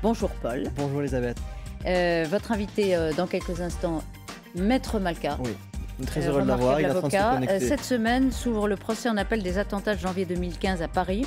Bonjour Paul. Bonjour Elisabeth. Votre invité dans quelques instants, Maître Malka. Oui, très heureux de l'avoir. Il est en train de se connecter. Cette semaine s'ouvre le procès en appel des attentats de janvier 2015 à Paris.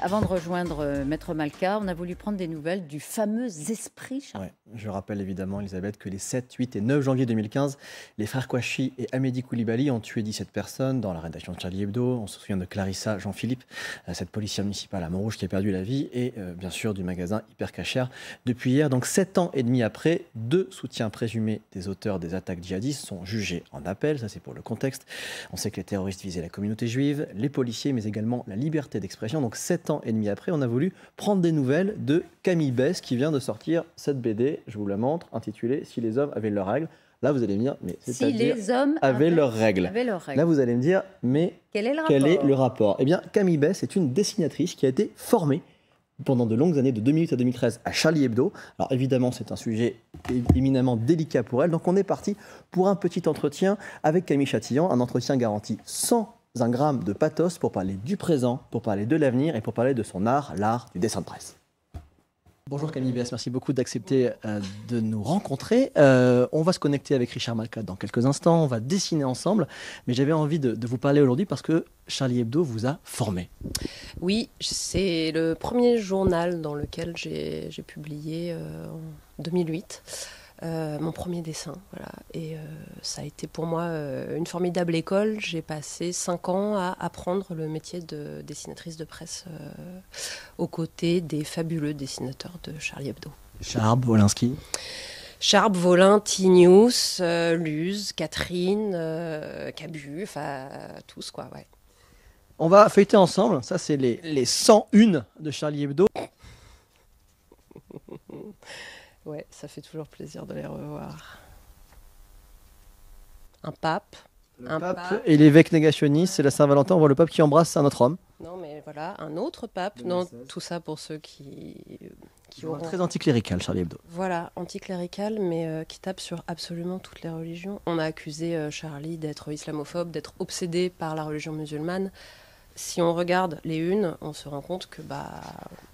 Avant de rejoindre Maître Malka, on a voulu prendre des nouvelles du fameux esprit Charlie. Ouais, je rappelle évidemment, Elisabeth, que les 7, 8 et 9 janvier 2015, les frères Kouachi et Amédi Koulibaly ont tué 17 personnes dans la rédaction de Charlie Hebdo. On se souvient de Clarissa Jean-Philippe, cette policière municipale à Montrouge qui a perdu la vie, et bien sûr du magasin Hyper Cacher. Depuis hier, donc 7 ans et demi après, 2 soutiens présumés des auteurs des attaques djihadistes sont jugés en appel. Ça, c'est pour le contexte. On sait que les terroristes visaient la communauté juive, les policiers, mais également la liberté d'expression. Donc 7 ans et demi après, on a voulu prendre des nouvelles de Camille Besse qui vient de sortir cette BD, je vous la montre, intitulée « Si les hommes avaient leurs règles ». Là, vous allez me dire, mais si les hommes avaient leurs règles. Là, vous allez me dire, mais quel est le rapport? Eh bien, Camille Besse est une dessinatrice qui a été formée pendant de longues années, de 2008 à 2013, à Charlie Hebdo. Alors évidemment, c'est un sujet éminemment délicat pour elle. Donc on est parti pour un petit entretien avec Camille Chatillon, un entretien garanti sans un gramme de pathos pour parler du présent, pour parler de l'avenir et pour parler de son art, l'art du dessin de presse. Bonjour Camille Besse, merci beaucoup d'accepter de nous rencontrer. On va se connecter avec Richard Malka dans quelques instants, on va dessiner ensemble, mais j'avais envie de vous parler aujourd'hui parce que Charlie Hebdo vous a formé. Oui, c'est le premier journal dans lequel j'ai publié en 2008. Mon premier dessin, voilà. Et ça a été pour moi une formidable école. J'ai passé 5 ans à apprendre le métier de dessinatrice de presse aux côtés des fabuleux dessinateurs de Charlie Hebdo. Charb, Wolinski. Charb, Volin, Tinius, Luz, Catherine, Cabu, enfin tous quoi, ouais. On va feuilleter ensemble, ça c'est les 101 de Charlie Hebdo. Ouais, ça fait toujours plaisir de les revoir. Un pape. Le pape et l'évêque négationniste, c'est la Saint-Valentin, on voit le pape qui embrasse un autre homme. Non, mais voilà, un autre pape. Non, tout ça pour ceux qui auront... Très anticlérical, Charlie Hebdo. Voilà, anticlérical, mais qui tape sur absolument toutes les religions. On a accusé Charlie d'être islamophobe, d'être obsédé par la religion musulmane. Si on regarde les unes, on se rend compte que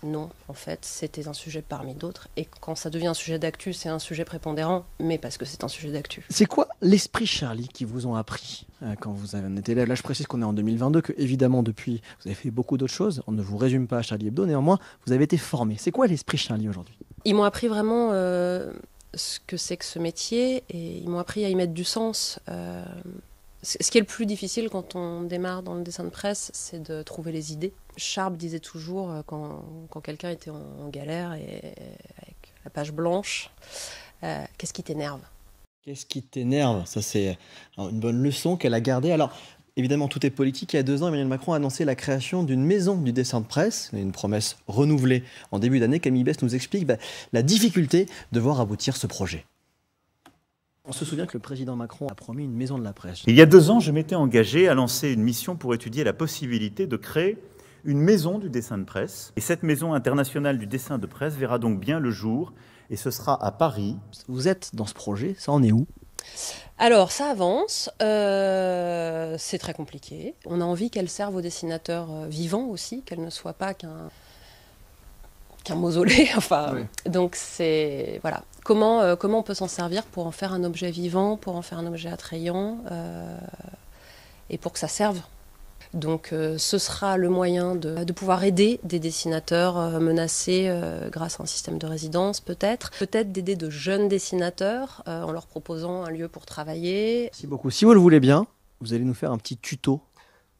non, en fait, c'était un sujet parmi d'autres. Et quand ça devient un sujet d'actu, c'est un sujet prépondérant, mais parce que c'est un sujet d'actu. C'est quoi l'esprit Charlie qui vous ont appris quand vous avez été élève? Là, je précise qu'on est en 2022, que évidemment, depuis, vous avez fait beaucoup d'autres choses. On ne vous résume pas à Charlie Hebdo, néanmoins, vous avez été formé. C'est quoi l'esprit Charlie aujourd'hui? Ils m'ont appris vraiment ce que c'est que ce métier, et ils m'ont appris à y mettre du sens. Ce qui est le plus difficile quand on démarre dans le dessin de presse, c'est de trouver les idées. Charb disait toujours, quand quelqu'un était en galère et avec la page blanche, qu'est-ce qui t'énerve? Qu'est-ce qui t'énerve? Ça, c'est une bonne leçon qu'elle a gardée. Alors, évidemment, tout est politique. Il y a 2 ans, Emmanuel Macron a annoncé la création d'une maison du dessin de presse, une promesse renouvelée en début d'année. Camille Besse nous explique la difficulté de voir aboutir ce projet. On se souvient que le président Macron a promis une maison de la presse. Il y a 2 ans, je m'étais engagé à lancer une mission pour étudier la possibilité de créer une maison du dessin de presse. Et cette maison internationale du dessin de presse verra donc bien le jour, et ce sera à Paris. Vous êtes dans ce projet, ça en est où? Alors, ça avance, c'est très compliqué. On a envie qu'elle serve aux dessinateurs vivants aussi, qu'elle ne soit pas qu'un mausolée, enfin, oui. Donc c'est, voilà, comment on peut s'en servir pour en faire un objet vivant, pour en faire un objet attrayant, et pour que ça serve. Donc ce sera le moyen de pouvoir aider des dessinateurs menacés grâce à un système de résidence peut-être d'aider de jeunes dessinateurs en leur proposant un lieu pour travailler. Merci beaucoup. Si vous le voulez bien, vous allez nous faire un petit tuto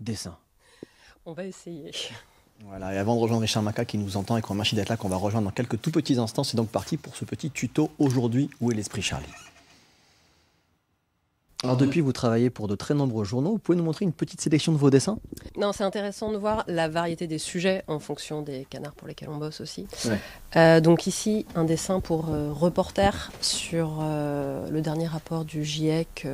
dessin. On va essayer. Voilà, et avant de rejoindre Richard Malka qui nous entend et qu'on remercie d'être là, qu'on va rejoindre dans quelques tout petits instants, c'est donc parti pour ce petit tuto aujourd'hui. Où est l'esprit Charlie? Alors depuis, vous travaillez pour de très nombreux journaux. Vous pouvez nous montrer une petite sélection de vos dessins? Non, c'est intéressant de voir la variété des sujets en fonction des canards pour lesquels on bosse aussi. Ouais. Donc ici, un dessin pour Reporter sur le dernier rapport du GIEC.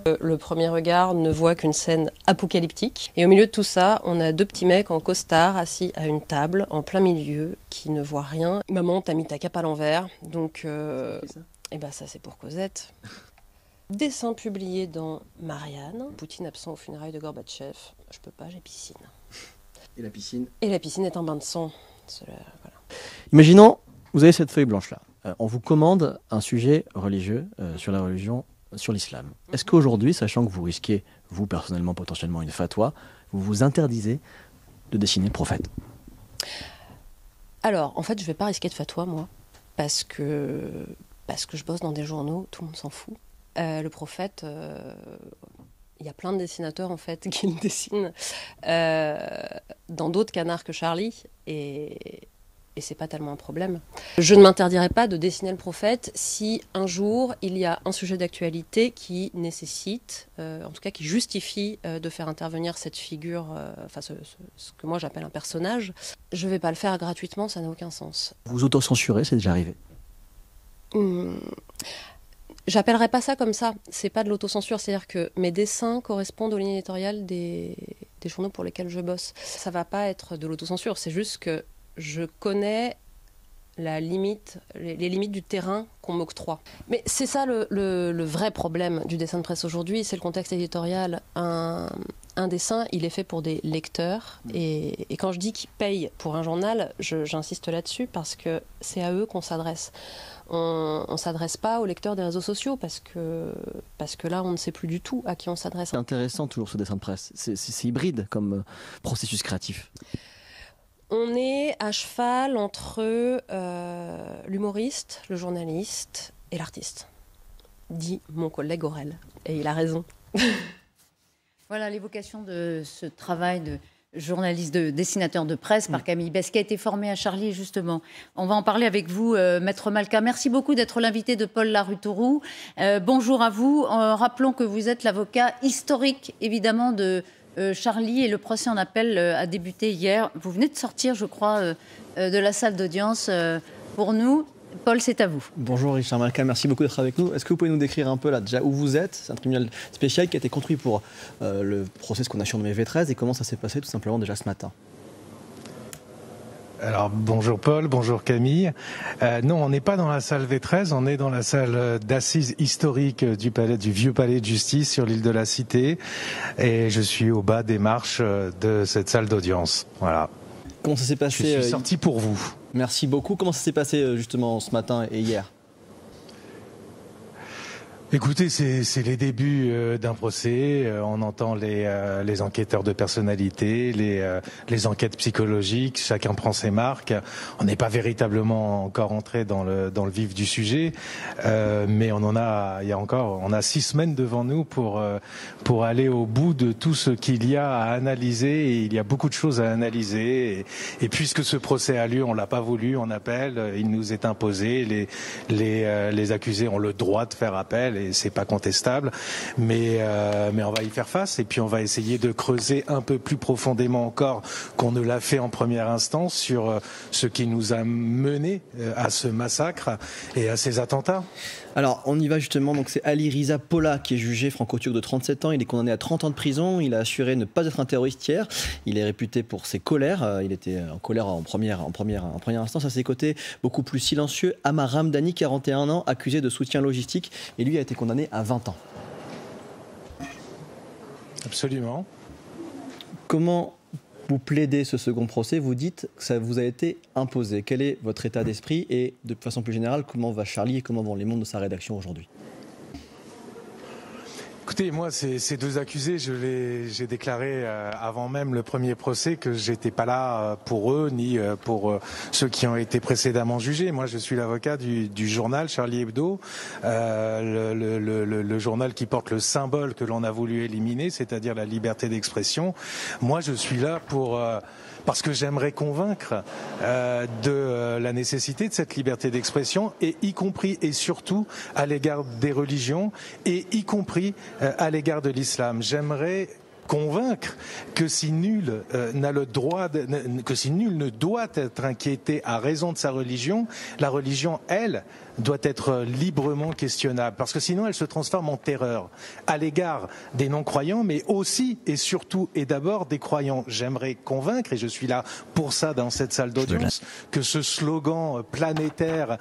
Le premier regard ne voit qu'une scène apocalyptique. Et au milieu de tout ça, on a 2 petits mecs en costard assis à une table en plein milieu qui ne voient rien. Maman, t'as mis ta cape à l'envers. Donc, ça c'est pour Cosette. Dessin publié dans Marianne. Poutine absent aux funérailles de Gorbatchev. Je peux pas, j'ai piscine. Et la piscine? Et la piscine est un bain de sang. Voilà. Imaginons Vous avez cette feuille blanche-là. On vous commande un sujet religieux sur la religion, sur l'islam. Est-ce qu'aujourd'hui, sachant que vous risquez, vous personnellement, potentiellement une fatwa, vous vous interdisez de dessiner le prophète? Alors, en fait, je ne vais pas risquer de fatwa, moi, parce que je bosse dans des journaux, tout le monde s'en fout. Le prophète, il y a plein de dessinateurs, en fait, qui le dessinent dans d'autres canards que Charlie, et c'est pas tellement un problème. Je ne m'interdirai pas de dessiner le prophète si un jour il y a un sujet d'actualité qui nécessite, en tout cas qui justifie de faire intervenir cette figure, ce que moi j'appelle un personnage. Je vais pas le faire gratuitement, ça n'a aucun sens. Vous autocensurez, c'est déjà arrivé? J'appellerais pas ça comme ça, c'est pas de l'autocensure, c'est-à-dire que mes dessins correspondent aux lignes éditoriales des journaux pour lesquels je bosse. Ça va pas être de l'autocensure, c'est juste que je connais les limites du terrain qu'on m'octroie. Mais c'est ça le vrai problème du dessin de presse aujourd'hui, c'est le contexte éditorial. Un dessin, il est fait pour des lecteurs. Et quand je dis qu'ils payent pour un journal, j'insiste là-dessus parce que c'est à eux qu'on s'adresse. On ne s'adresse pas aux lecteurs des réseaux sociaux parce que là, on ne sait plus du tout à qui on s'adresse. C'est intéressant toujours ce dessin de presse. C'est hybride comme processus créatif. On est à cheval entre l'humoriste, le journaliste et l'artiste, dit mon collègue Aurel. Et il a raison. Voilà l'évocation de ce travail de journaliste, de dessinateur de presse par Camille Besse, qui a été formé à Charlie, justement. On va en parler avec vous, Maître Malka. Merci beaucoup d'être l'invité de Paul Larue-Tauroux. Bonjour à vous. Rappelons que vous êtes l'avocat historique, évidemment, de Charlie, et le procès en appel a débuté hier. Vous venez de sortir, je crois, de la salle d'audience pour nous. Paul, c'est à vous. Bonjour Richard Malka, merci beaucoup d'être avec nous. Est-ce que vous pouvez nous décrire un peu là déjà où vous êtes? C'est un tribunal spécial qui a été construit pour le procès qu'on a surnommé V13, et comment ça s'est passé tout simplement déjà ce matin? Alors bonjour Paul, bonjour Camille. Non, on n'est pas dans la salle V13, on est dans la salle d'assises historique du vieux palais de justice sur l'île de la Cité, et je suis au bas des marches de cette salle d'audience. Voilà. Comment ça s'est passé? Je suis sorti pour vous. Merci beaucoup. Comment ça s'est passé justement ce matin et hier? Écoutez, c'est les débuts d'un procès. On entend les enquêteurs de personnalité, les enquêtes psychologiques. Chacun prend ses marques. On n'est pas véritablement encore entré dans le vif du sujet, mais on a 6 semaines devant nous pour aller au bout de tout ce qu'il y a à analyser. Et il y a beaucoup de choses à analyser. Et puisque ce procès a lieu, on l'a pas voulu en appel. Il nous est imposé. Les accusés ont le droit de faire appel. Et c'est pas contestable, mais on va y faire face, et puis on va essayer de creuser un peu plus profondément encore qu'on ne l'a fait en première instance sur ce qui nous a mené à ce massacre et à ces attentats. Alors, on y va justement. Donc, c'est Ali Riza Pola qui est jugé, franco-turc de 37 ans. Il est condamné à 30 ans de prison. Il a assuré ne pas être un terroriste hier. Il est réputé pour ses colères. Il était en colère en première instance. À ses côtés, beaucoup plus silencieux, Amar Ramdani, 41 ans, accusé de soutien logistique. Et lui a été condamné à 20 ans. Absolument. Comment vous plaidez ce second procès? Vous dites que ça vous a été imposé. Quel est votre état d'esprit, et de façon plus générale, comment va Charlie et comment vont les membres de sa rédaction aujourd'hui? Écoutez, moi, ces 2 accusés, j'ai déclaré avant même le premier procès que j'étais pas là pour eux ni pour ceux qui ont été précédemment jugés. Moi, je suis l'avocat du journal Charlie Hebdo, le journal qui porte le symbole que l'on a voulu éliminer, c'est-à-dire la liberté d'expression. Moi, je suis là parce que j'aimerais convaincre de la nécessité de cette liberté d'expression, et y compris et surtout à l'égard des religions, et y compris à l'égard de l'islam. J'aimerais convaincre que si nul ne doit être inquiété à raison de sa religion, la religion, elle, doit être librement questionnable, parce que sinon elle se transforme en terreur à l'égard des non-croyants, mais aussi et surtout et d'abord des croyants. J'aimerais convaincre, et je suis là pour ça dans cette salle d'audience, que ce slogan planétaire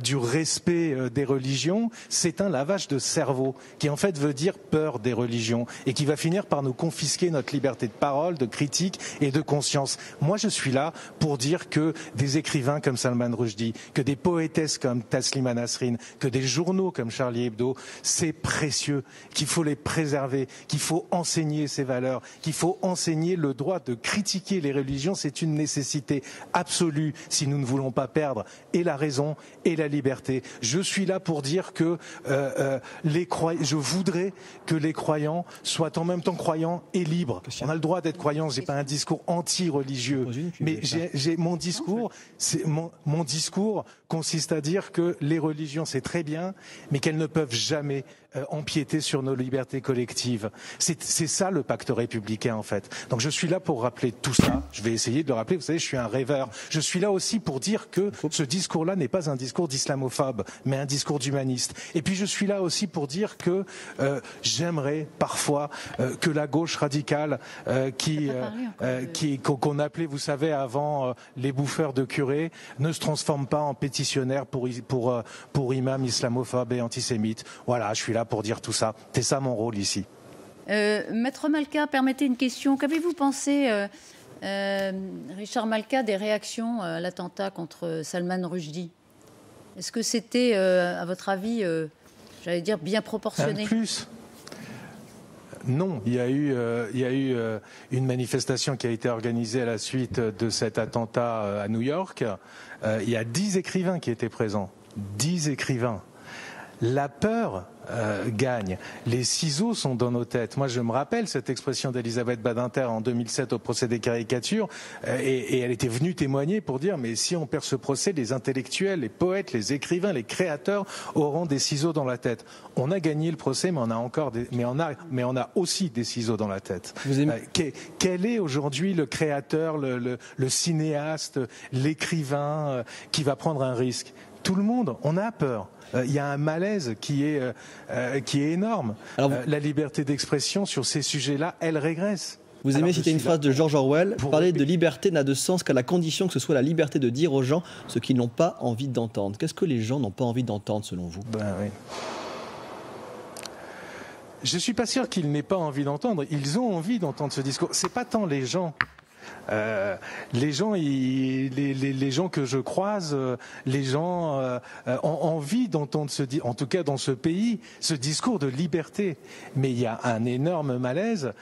du respect des religions, c'est un lavage de cerveau qui en fait veut dire peur des religions, et qui va finir par nous confisquer notre liberté de parole, de critique et de conscience. Moi, je suis là pour dire que des écrivains comme Salman Rushdie, que des poétesses comme Taslima Nasrin, que des journaux comme Charlie Hebdo, c'est précieux, qu'il faut les préserver, qu'il faut enseigner ces valeurs, qu'il faut enseigner le droit de critiquer les religions. C'est une nécessité absolue si nous ne voulons pas perdre et la raison et la liberté. Je suis là pour dire que je voudrais que les croyants soient en même temps croyants et libres. On a le droit d'être croyant. J'ai pas un discours anti-religieux, mais mon discours consiste à dire que les religions c'est très bien, mais qu'elles ne peuvent jamais empiéter sur nos libertés collectives. C'est ça le pacte républicain en fait. Donc je suis là pour rappeler tout ça. Je vais essayer de le rappeler. Vous savez, je suis un rêveur. Je suis là aussi pour dire que ce discours-là n'est pas un discours d'islamophobe, mais un discours d'humaniste. Et puis je suis là aussi pour dire que j'aimerais parfois que la gauche radicale qu'on appelait, vous savez, avant les bouffeurs de curés, ne se transforme pas en pétitionnaire pour imams islamophobes et antisémites. Voilà, je suis là pour dire tout ça. C'est ça mon rôle ici. Maître Malka, permettez une question. Qu'avez-vous pensé, Richard Malka, des réactions à l'attentat contre Salman Rushdie? Est-ce que c'était, à votre avis, j'allais dire, bien proportionné? Plus. Non, il y a eu une manifestation qui a été organisée à la suite de cet attentat à New York. Il y a 10 écrivains qui étaient présents. 10 écrivains. La peur gagne. Les ciseaux sont dans nos têtes. Moi, je me rappelle cette expression d'Elisabeth Badinter en 2007 au procès des caricatures, et elle était venue témoigner pour dire mais si on perd ce procès, les intellectuels, les poètes, les écrivains, les créateurs auront des ciseaux dans la tête. On a gagné le procès, mais on a encore mais on a aussi des ciseaux dans la tête. Quel est aujourd'hui le créateur, le cinéaste, l'écrivain qui va prendre un risque? Tout le monde. On a peur. Il y a un malaise qui est énorme. Alors, la liberté d'expression sur ces sujets-là, elle régresse. Vous aimez citer une phrase de George Orwell: parler de liberté n'a de sens qu'à la condition que ce soit la liberté de dire aux gens ce qu'ils n'ont pas envie d'entendre. Qu'est-ce que les gens n'ont pas envie d'entendre selon vous? Oui. Je ne suis pas sûr qu'ils n'aient pas envie d'entendre. Ils ont envie d'entendre ce discours. C'est pas tant les gens. Les gens que je croise, les gens ont envie d'entendre en tout cas dans ce pays, ce discours de liberté. Mais il y a un énorme malaise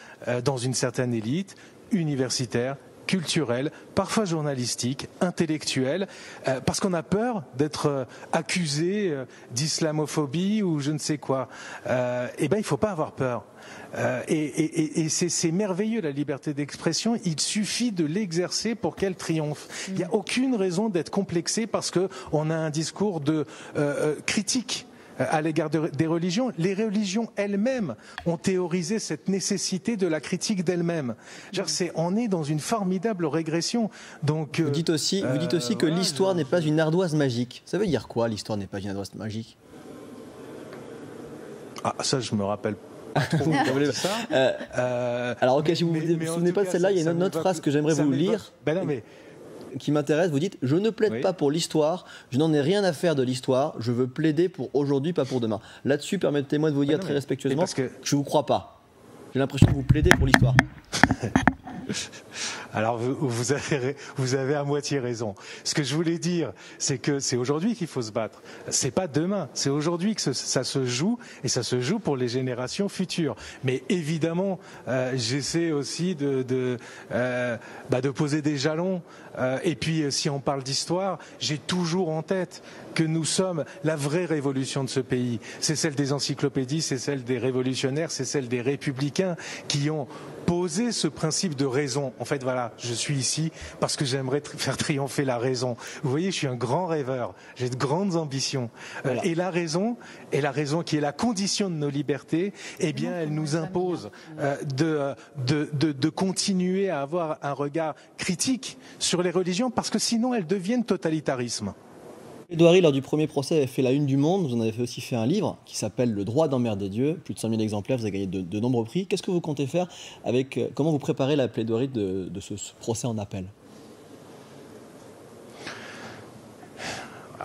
dans une certaine élite universitaire, culturelle, parfois journalistique, intellectuelle, parce qu'on a peur d'être accusé d'islamophobie ou je ne sais quoi. Eh ben, il faut pas avoir peur. Et c'est merveilleux la liberté d'expression. Il suffit de l'exercer pour qu'elle triomphe. Il n'y a aucune raison d'être complexé parce que on a un discours de critique à l'égard des religions. Les religions elles-mêmes ont théorisé cette nécessité de la critique d'elles-mêmes. On est dans une formidable régression. Donc, vous dites aussi que l'histoire n'est pas une ardoise magique. Ça veut dire quoi, l'histoire n'est pas une ardoise magique? Ah, ça, je me rappelle pas. Alors, ok, si vous ne vous souvenez pas de celle-là, il y a une autre phrase que j'aimerais vous lire. Qui m'intéresse. Vous dites: je ne plaide pas pour l'histoire, je n'en ai rien à faire de l'histoire, je veux plaider pour aujourd'hui, pas pour demain. Là-dessus, permettez-moi de vous dire très respectueusement que je ne vous crois pas. J'ai l'impression que vous plaidez pour l'histoire. Alors vous avez à moitié raison. Ce que je voulais dire, c'est que c'est aujourd'hui qu'il faut se battre. C'est pas demain. C'est aujourd'hui que ça se joue, et ça se joue pour les générations futures. Mais évidemment, j'essaie aussi de poser des jalons. Et puis, si on parle d'histoire, j'ai toujours en tête que nous sommes la vraie révolution de ce pays. C'est celle des encyclopédies, c'est celle des révolutionnaires, c'est celle des républicains qui ont posé ce principe de raison. En fait, voilà, je suis ici parce que j'aimerais faire triompher la raison. Vous voyez, je suis un grand rêveur. J'ai de grandes ambitions. Voilà. Et la raison qui est la condition de nos libertés, eh bien, elle nous impose de continuer à avoir un regard critique sur les religions, parce que sinon elles deviennent totalitarisme. Edouard, lors du premier procès, avait fait la une du Monde. Vous en avez aussi fait un livre qui s'appelle Le droit d'emmerder Dieu. Plus de 100 000 exemplaires, vous avez gagné de nombreux prix. Qu'est-ce que vous comptez faire comment vous préparez la plaidoirie de ce procès en appel?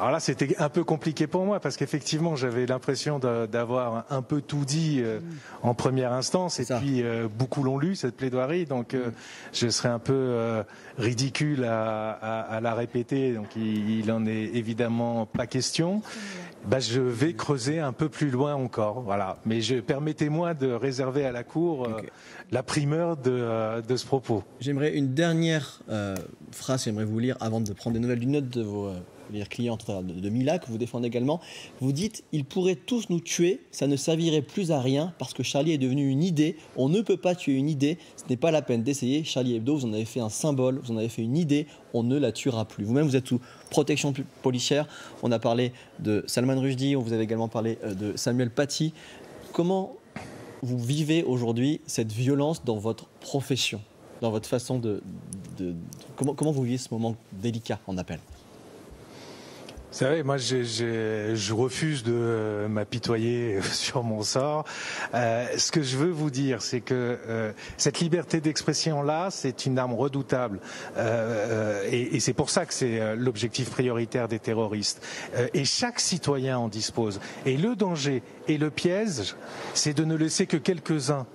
Alors là, c'était un peu compliqué pour moi parce qu'effectivement, j'avais l'impression d'avoir un peu tout dit en première instance. Et puis, beaucoup l'ont lu, cette plaidoirie. Donc, je serais un peu ridicule à la répéter. Donc, il en est évidemment pas question. Je vais creuser un peu plus loin encore. Voilà. Mais permettez-moi de réserver à la Cour la primeur de ce propos. J'aimerais une dernière phrase, j'aimerais vous lire avant de prendre des nouvelles d'une note de vos clientes de Mila, que vous défendez également. Vous dites « Ils pourraient tous nous tuer, ça ne servirait plus à rien parce que Charlie est devenu une idée. On ne peut pas tuer une idée, ce n'est pas la peine d'essayer. Charlie Hebdo, vous en avez fait un symbole, vous en avez fait une idée, on ne la tuera plus. » Vous-même, vous êtes sous protection policière. On a parlé de Salman Rushdie, on vous avez également parlé de Samuel Paty. Comment vous vivez aujourd'hui cette violence dans votre profession, dans votre façon comment vous vivez ce moment délicat en appel? Vous savez, moi, je refuse de m'apitoyer sur mon sort. Ce que je veux vous dire, c'est que cette liberté d'expression-là, c'est une arme redoutable. Et c'est pour ça que c'est l'objectif prioritaire des terroristes. Et chaque citoyen en dispose. Et le danger et le piège, c'est de ne laisser que quelques-uns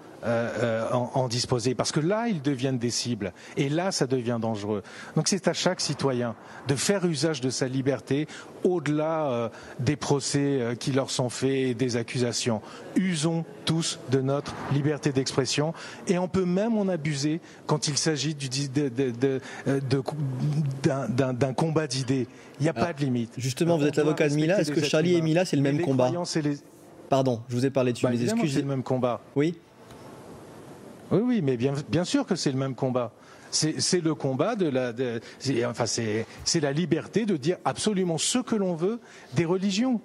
en disposer, parce que là ils deviennent des cibles et là ça devient dangereux. Donc c'est à chaque citoyen de faire usage de sa liberté au-delà des procès qui leur sont faits et des accusations. Usons tous de notre liberté d'expression et on peut même en abuser quand il s'agit d'un combat d'idées. Il n'y a pas de limite. Justement, vous êtes l'avocat de Mila. Est-ce que Charlie et Mila, c'est le même combat? Pardon, je vous ai parlé dessus. Les excuses, c'est le même combat. Oui. Oui, mais bien sûr que c'est le même combat. C'est le combat c'est la liberté de dire absolument ce que l'on veut des religions.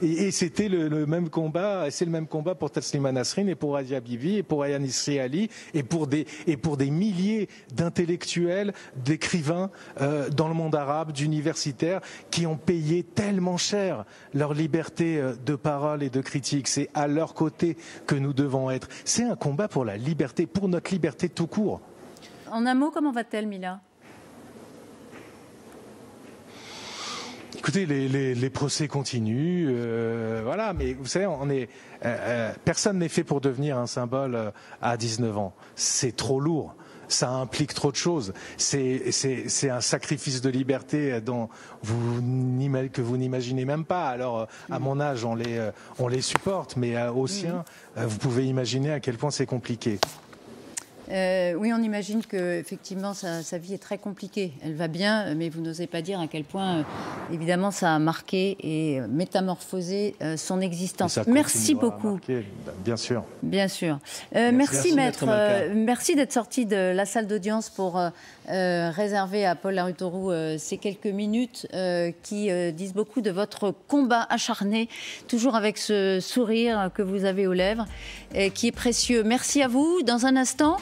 Et c'était le même combat, c'est le même combat pour Taslima Nasrin et pour Asia Bibi et pour Ayaan Hirsi Ali et pour des milliers d'intellectuels, d'écrivains dans le monde arabe, d'universitaires qui ont payé tellement cher leur liberté de parole et de critique. C'est à leur côté que nous devons être. C'est un combat pour la liberté, pour notre liberté tout court. En un mot, comment va-t-elle, Mila ? Écoutez, les procès continuent, voilà. Mais vous savez, personne n'est fait pour devenir un symbole à 19 ans. C'est trop lourd. Ça implique trop de choses. C'est un sacrifice de liberté que vous n'imaginez même pas. Alors, à mon âge, on les supporte, mais au sien, vous pouvez imaginer à quel point c'est compliqué. Oui, on imagine qu'effectivement, sa vie est très compliquée. Elle va bien, mais vous n'osez pas dire à quel point, évidemment, ça a marqué et métamorphosé son existence. Merci beaucoup. Marquer, bien sûr. Bien sûr. Merci, maître. Merci d'être sorti de la salle d'audience pour réserver à Paul Larutauroux ces quelques minutes qui disent beaucoup de votre combat acharné, toujours avec ce sourire que vous avez aux lèvres, qui est précieux. Merci à vous. Dans un instant,